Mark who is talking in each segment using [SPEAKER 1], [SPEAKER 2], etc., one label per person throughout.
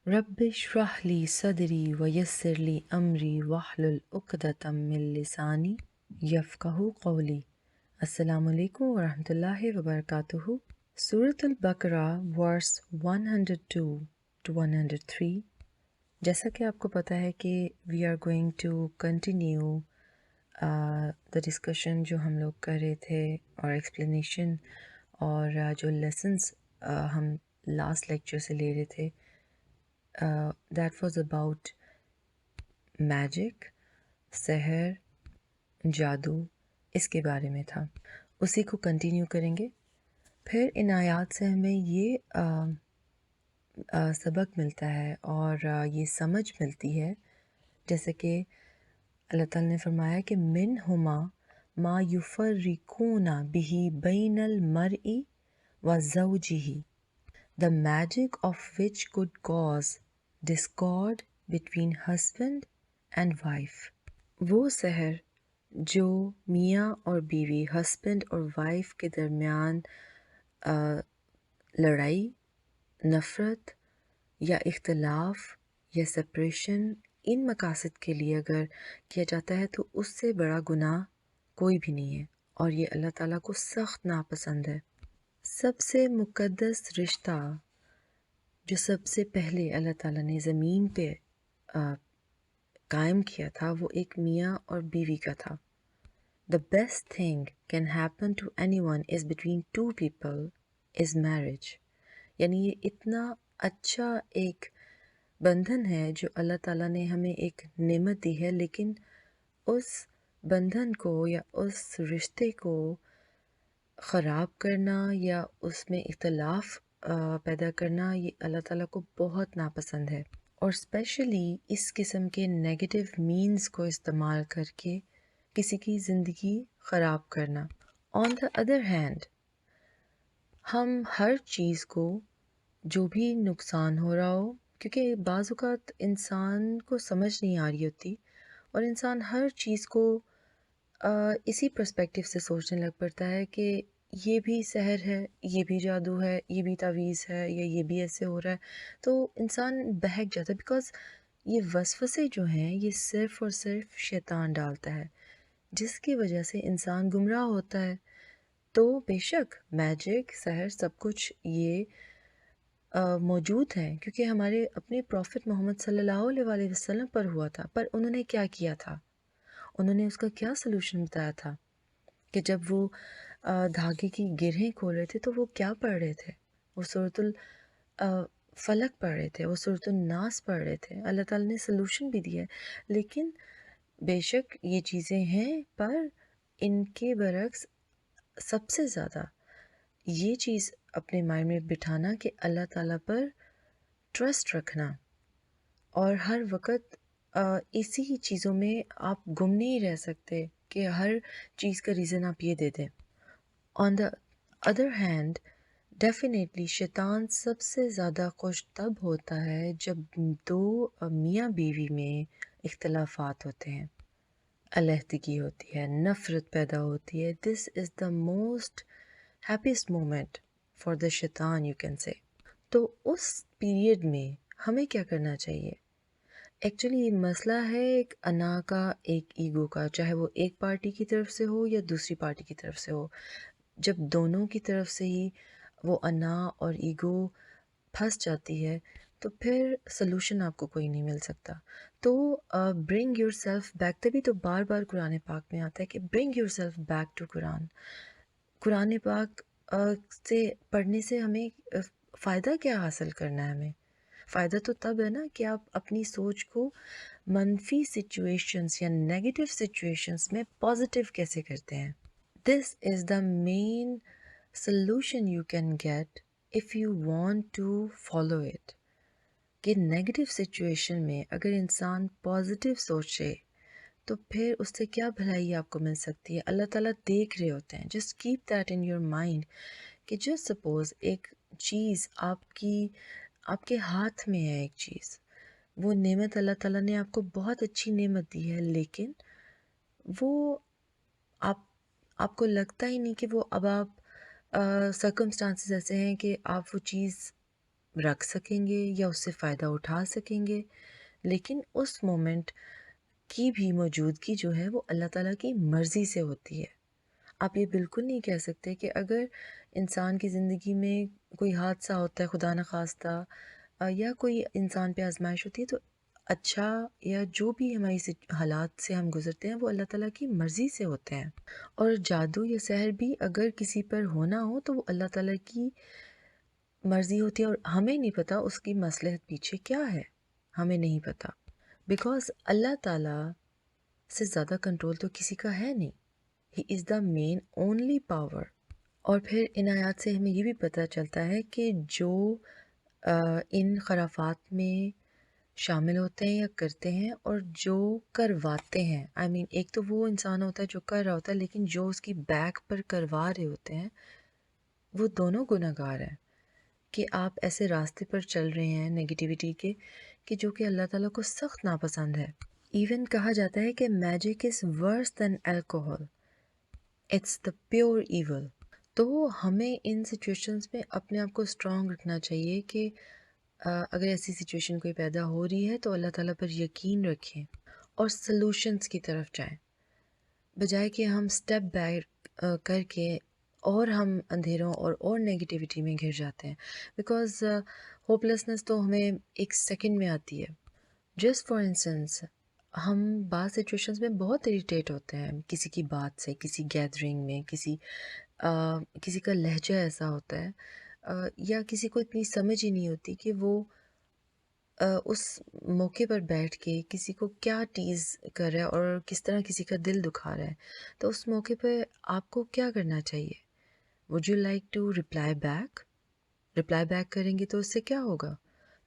[SPEAKER 1] رب اشرح لی صدری ویسر لی امری واحلل عقدۃ من لسانی یفقہوا قولی۔ السلام علیکم ورحمۃ اللہ وبرکاتہ۔ سورۃ البقرہ ورس 102 to 103۔ جیسا کہ آپ کو پتہ ہے کہ we are going to continue the discussion جو ہم لوگ کر رہے تھے اور ایکسپلینیشن اور جو لیسنس ہم لاسٹ لیکچر سے لے رہے تھے، دیٹ واز اباؤٹ میجک، سحر، جادو، اس کے بارے میں تھا۔ اسی کو کنٹینیو کریں گے۔ پھر ان آیات سے ہمیں یہ سبق ملتا ہے اور یہ سمجھ ملتی ہے، جیسے کہ اللہ تعالیٰ نے فرمایا کہ منہما ما یفرقون بہ بین المرء وزوجہ، the magic of which could cause discord between husband and wife۔ وہ سحر جو میاں اور بیوی، ہسبینڈ اور وائف کے درمیان لڑائی، نفرت یا اختلاف یا سپریشن، ان مقاصد کے لیے اگر کیا جاتا ہے تو اس سے بڑا گناہ کوئی بھی نہیں ہے، اور یہ اللہ تعالیٰ کو سخت ناپسند ہے۔ سب سے مقدس رشتہ جو سب سے پہلے اللہ تعالیٰ نے زمین پہ قائم کیا تھا، وہ ایک میاں اور بیوی کا تھا۔ The best thing can happen to anyone is between two people is marriage۔ یعنی یہ اتنا اچھا ایک بندھن ہے جو اللہ تعالیٰ نے ہمیں ایک نعمت دی ہے، لیکن اس بندھن کو یا اس رشتے کو خراب کرنا یا اس میں اختلاف پیدا کرنا، یہ اللہ تعالیٰ کو بہت ناپسند ہے، اور اسپیشلی اس قسم کے نیگیٹو مینز کو استعمال کر کے کسی کی زندگی خراب کرنا۔ آن دا ادر ہینڈ، ہم ہر چیز کو جو بھی نقصان ہو رہا ہو، کیونکہ بعض اوقات انسان کو سمجھ نہیں آ رہی ہوتی اور انسان ہر چیز کو اسی پرسپیکٹیو سے سوچنے لگ پڑتا ہے کہ یہ بھی سحر ہے، یہ بھی جادو ہے، یہ بھی تعویذ ہے، یا یہ بھی ایسے ہو رہا ہے، تو انسان بہک جاتا ہے، بیکاز یہ وسوسے جو ہیں یہ صرف اور صرف شیطان ڈالتا ہے، جس کی وجہ سے انسان گمراہ ہوتا ہے۔ تو بے شک میجک، سحر، سب کچھ یہ موجود ہیں، کیونکہ ہمارے اپنے پروفٹ محمد صلی اللہ علیہ وآلہ وسلم پر ہوا تھا، پر انہوں نے کیا کیا تھا؟ انہوں نے اس کا کیا سلوشن بتایا تھا کہ جب وہ دھاگے کی گرہیں کھول رہے تھے تو وہ کیا پڑھ رہے تھے؟ وہ سورۃ الفلق پڑھ رہے تھے، وہ سورۃ الناس پڑھ رہے تھے۔ اللہ تعالیٰ نے سلوشن بھی دیا ہے، لیکن بے شک یہ چیزیں ہیں، پر ان کے برعکس سب سے زیادہ یہ چیز اپنے مائنڈ میں بٹھانا کہ اللہ تعالیٰ پر ٹرسٹ رکھنا، اور ہر وقت اسی چیزوں میں آپ گم نہیں رہ سکتے کہ ہر چیز کا ریزن آپ یہ دے دیں۔ آن دا ادر ہینڈ، ڈیفینیٹلی شیطان سب سے زیادہ خوش تب ہوتا ہے جب دو میاں بیوی میں اختلافات ہوتے ہیں، علیحدگی ہوتی ہے، نفرت پیدا ہوتی ہے۔ This is the most happiest moment for the شیطان، یو کین سے۔ تو اس پیریڈ میں ہمیں کیا کرنا چاہیے؟ ایکچولی یہ مسئلہ ہے ایک انا کا، ایک ایگو کا، چاہے وہ ایک پارٹی کی طرف سے ہو یا دوسری پارٹی کی طرف سے ہو۔ جب دونوں کی طرف سے ہی وہ انا اور ایگو پھنس جاتی ہے تو پھر سلوشن آپ کو کوئی نہیں مل سکتا۔ تو برنگ یور سیلف بیک، تبھی تو بار بار قرآن پاک میں آتا ہے کہ bring your self back to Quran. قرآن پاک سے پڑھنے سے ہمیں فائدہ کیا حاصل کرنا ہے؟ ہمیں فائدہ تو تب ہے نا کہ آپ اپنی سوچ کو منفی سچویشنز یا نیگیٹو سچویشنز میں پازیٹیو کیسے کرتے ہیں۔ This is the main solution you can get if you want to follow it, کہ نیگیٹو سچویشن میں اگر انسان پازیٹیو سوچے تو پھر اس سے کیا بھلائی آپ کو مل سکتی ہے؟ اللہ تعالیٰ دیکھ رہے ہوتے ہیں۔ Just keep that in your mind کہ جسٹ سپوز ایک چیز آپ کے ہاتھ میں ہے، ایک چیز، وہ نعمت اللہ تعالیٰ نے آپ کو بہت اچھی نعمت دی ہے، لیکن وہ آپ کو لگتا ہی نہیں کہ وہ اب آپ سرکمسٹانسز ایسے ہیں کہ آپ وہ چیز رکھ سکیں گے یا اس سے فائدہ اٹھا سکیں گے، لیکن اس مومنٹ کی بھی موجودگی جو ہے وہ اللہ تعالیٰ کی مرضی سے ہوتی ہے۔ آپ یہ بالکل نہیں کہہ سکتے کہ اگر انسان کی زندگی میں کوئی حادثہ ہوتا ہے خدا نخواستہ، یا کوئی انسان پہ آزمائش ہوتی ہے، تو اچھا یا جو بھی ہماری حالات سے ہم گزرتے ہیں وہ اللہ تعالیٰ کی مرضی سے ہوتے ہیں۔ اور جادو یا سحر بھی اگر کسی پر ہونا ہو تو وہ اللہ تعالیٰ کی مرضی ہوتی ہے، اور ہمیں نہیں پتہ اس کی مصلحت پیچھے کیا ہے، ہمیں نہیں پتہ، بیکاز اللہ تعالیٰ سے زیادہ کنٹرول تو کسی کا ہے نہیں۔ ہی از دا مین اونلی پاور۔ اور پھر ان آیات سے ہمیں یہ بھی پتہ چلتا ہے کہ جو ان خرافات میں شامل ہوتے ہیں یا کرتے ہیں، اور جو کرواتے ہیں، ایک تو وہ انسان ہوتا ہے جو کر رہا ہوتا ہے، لیکن جو اس کی بیک پر کروا رہے ہوتے ہیں وہ دونوں گناہ گار ہیں، کہ آپ ایسے راستے پر چل رہے ہیں نگیٹیوٹی کے کہ جو کہ اللہ تعالیٰ کو سخت ناپسند ہے۔ ایون کہا جاتا ہے کہ magic is worse than alcohol, it's the pure evil. تو ہمیں ان سچویشنز میں اپنے آپ کو اسٹرانگ رکھنا چاہیے کہ اگر ایسی سچویشن کوئی پیدا ہو رہی ہے تو اللہ تعالیٰ پر یقین رکھیں اور سلوشنز کی طرف جائیں، بجائے کہ ہم سٹیپ بیک کر کے اور ہم اندھیروں اور نگیٹیوٹی میں گھر جاتے ہیں، بیکاز ہوپلیسنس تو ہمیں ایک سیکنڈ میں آتی ہے۔ جسٹ فار انسٹنس، ہم بعض سچویشنز میں بہت اریٹیٹ ہوتے ہیں کسی کی بات سے، کسی گیدرنگ میں، کسی کا لہجہ ایسا ہوتا ہے، یا کسی کو اتنی سمجھ ہی نہیں ہوتی کہ وہ اس موقع پر بیٹھ کے کسی کو کیا ٹیز کر رہا ہے اور کس طرح کسی کا دل دکھا رہا ہے۔ تو اس موقع پہ آپ کو کیا کرنا چاہیے؟ Would you like to reply back? Reply back کریں گے تو اس سے کیا ہوگا؟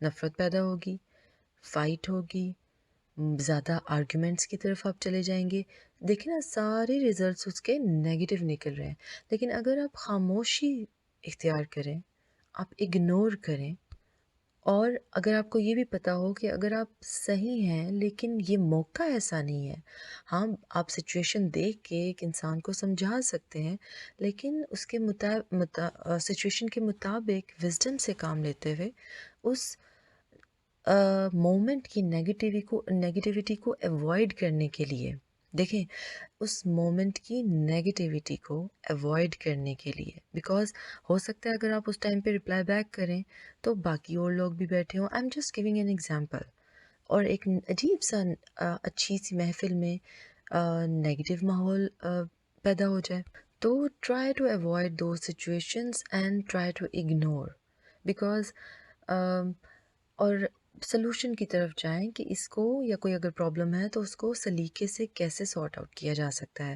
[SPEAKER 1] نفرت پیدا ہوگی، فائٹ ہوگی، زیادہ آرگیومنٹس کی طرف آپ چلے جائیں گے۔ دیکھیں نا، سارے ریزلٹس اس کے نیگیٹو نکل رہے ہیں، لیکن اگر آپ خاموشی اختیار کریں، آپ اگنور کریں، اور اگر آپ کو یہ بھی پتہ ہو کہ اگر آپ صحیح ہیں لیکن یہ موقع ایسا نہیں ہے، ہاں آپ سچویشن دیکھ کے ایک انسان کو سمجھا سکتے ہیں، لیکن اس کے سچویشن کے مطابق وزڈم سے کام لیتے ہوئے اس مومنٹ کی نیگیٹیوٹی کو ایوائڈ کرنے کے لیے، دیکھیں اس مومنٹ کی نیگیٹیوٹی کو ایوائڈ کرنے کے لیے، بیکاز ہو سکتا ہے اگر آپ اس ٹائم پہ ریپلائی بیک کریں تو باقی اور لوگ بھی بیٹھے ہوں۔ I am just giving an example, اور ایک عجیب سا اچھی سی محفل میں نیگیٹو ماحول پیدا ہو جائے، تو try to avoid those situations and try to ignore, because اور سلوشن کی طرف جائیں کہ اس کو، یا کوئی اگر پرابلم ہے تو اس کو سلیقے سے کیسے سارٹ آؤٹ کیا جا سکتا ہے۔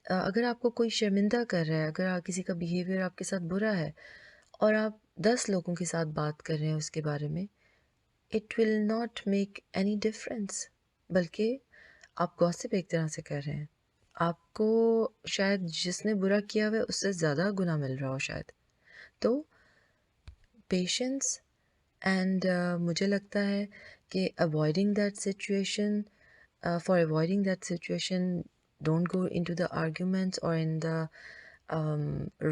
[SPEAKER 1] اگر آپ کو کوئی شرمندہ کر رہا ہے، اگر کسی کا بیہیویئر آپ کے ساتھ برا ہے اور آپ 10 لوگوں کے ساتھ بات کر رہے ہیں اس کے بارے میں، it will not make any difference, بلکہ آپ گوسپ ایک طرح سے کر رہے ہیں، آپ کو شاید جس نے برا کیا ہوا ہے اس سے زیادہ گناہ مل رہا ہو شاید۔ تو پیشنس، اینڈ مجھے لگتا ہے کہ avoiding that situation, for avoiding that situation, don't go into the arguments or in the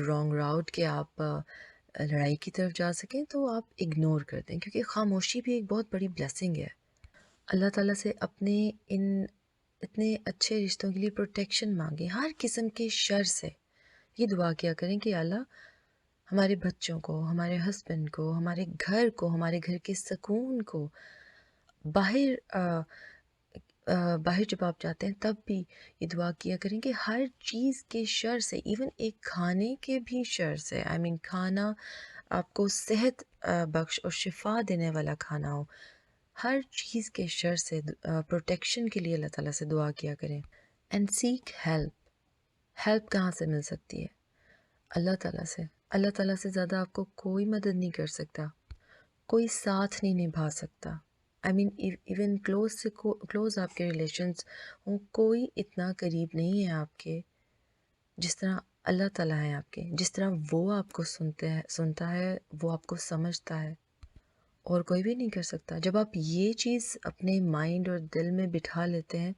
[SPEAKER 1] wrong route کہ آپ لڑائی کی طرف جا سکیں، تو آپ اگنور کر دیں، کیونکہ خاموشی بھی ایک بہت بڑی بلیسنگ ہے۔ اللہ تعالیٰ سے اپنے ان اتنے اچھے رشتوں کے لیے پروٹیکشن مانگیں، ہر قسم کے شر سے۔ یہ دعا کیا کریں کہ اللہ ہمارے بچوں کو، ہمارے ہسبینڈ کو، ہمارے گھر کو، ہمارے گھر کے سکون کو، باہر جب آپ جاتے ہیں تب بھی یہ دعا کیا کریں کہ ہر چیز کے شر سے، ایون ایک کھانے کے بھی شر سے، کھانا آپ کو صحت بخش اور شفا دینے والا کھانا ہو، ہر چیز کے شر سے پروٹیکشن کے لیے اللہ تعالیٰ سے دعا کیا کریں۔ اینڈ سیک ہیلپ کہاں سے مل سکتی ہے؟ اللہ تعالیٰ سے۔ اللہ تعالیٰ سے زیادہ آپ کو کوئی مدد نہیں کر سکتا، کوئی ساتھ نہیں نبھا سکتا۔ ایون کلوز آپ کے ریلیشنز ہوں، کوئی اتنا قریب نہیں ہے آپ کے جس طرح اللہ تعالیٰ ہے آپ کے، جس طرح وہ آپ کو سنتا ہے، وہ آپ کو سمجھتا ہے، اور کوئی بھی نہیں کر سکتا۔ جب آپ یہ چیز اپنے مائنڈ اور دل میں بٹھا لیتے ہیں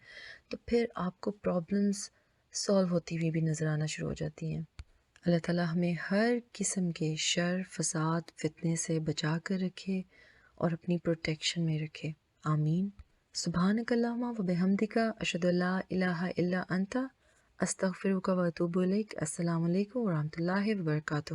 [SPEAKER 1] تو پھر آپ کو پرابلمس سالو ہوتی ہوئی بھی نظر آنا شروع ہو جاتی ہیں۔ اللہ تعالیٰ ہمیں ہر قسم کے شر، فساد، فتنے سے بچا کر رکھے اور اپنی پروٹیکشن میں رکھے، آمین۔ سبحانک اللہم و بحمدک، اشہد ان لا الہ الا انت، استغفرک و اتوب الیک۔ السلام علیکم ورحمۃ اللہ وبرکاتہ۔